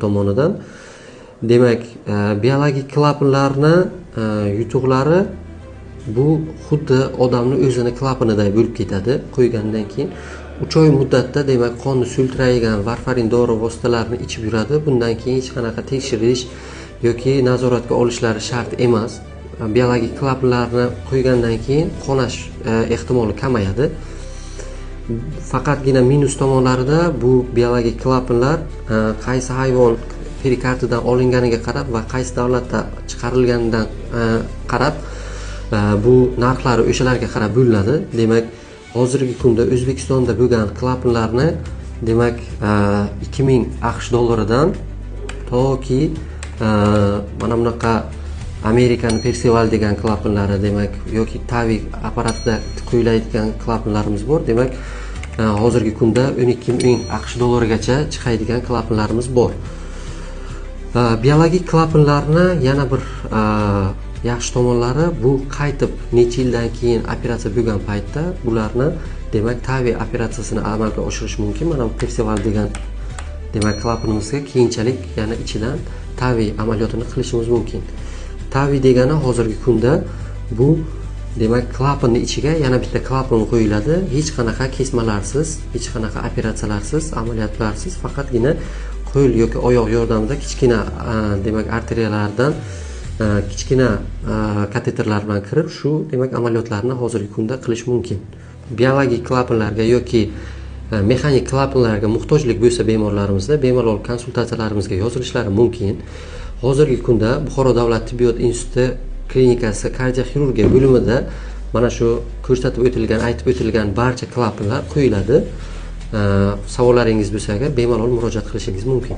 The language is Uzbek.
tomonidan. Demak, biologik klapanlarni yutuqlari bu xuddi odamning o'zini klapaniday bo'lib ketadi. Qo'ygandan keyin 3 oy muddatda demak qonni sultiraydigan varfarin dori vositalarini ichib yuradi. Bundan keyin hech qanaqa tekshirish yoki nazoratga olishlari shart emas. Biologik klapanlarni qo'ygandan keyin qonash ehtimoli kamayadi. Faqatgina minus tomonlarida bu biologik klapanlar qaysi hayvon perikardidan olinganiga qarab va qaysi davlatda chiqarilganidan qarab bu narxlari o'shalarga qarab bo'linadi. Demak, hozirgi kunda O'zbekistonda bo'lgan klapanlarni demak 2000 AQSh dollaridan toki mana bunaqa Amerikan Percival degan klapanlari demak yoki Tavi apparatida qo'yiladigan klapanlarimiz bor. Demak, hozirgi kunda 12000 AQSh dollarigacha chiqadigan klapanlarimiz bor. Biologik klapanlarni yana bir yaxshi tomonlari bu qaytib necha yildan keyin operatsiya bo'lgan paytda bularni demak Tavi operatsiyasini amalga oshirish mumkin. Mana bu Percival degan demak klapanimizga keyinchalik yana ichidan Tavi amaliyotini qilishimiz mumkin. Tavi degani hozirgi kunda bu demak klapanning ichiga yana bitta klapan qo'yiladi. Hech qanaqa kesmalarsiz, hech qanaqa operatsiyalarsiz, amaliyotlarsiz, faqatgina qo'l yoki oyoq yordamida kichkina demak arteriyalardan kichkina kateterlar bilan kirib shu demak amaliyotlarni hozirgi kunda qilish mumkin. Biologik klapanlarga yoki mexanik klapanlarga muhtojlik bo'lsa bemorlarimizda bemalol konsultatsiyalarimizga yozilishlari mumkin. Hozirgi kunda Buxoro davlat tibbiyot instituti klinikasi kardioxirurgiya bo'limida mana shu ko'rsatib o'tilgan, aytib o'tilgan barcha klapanlar qo'yiladi. Savollaringiz bo'lsa agar bemalol murojaat qilishingiz mumkin.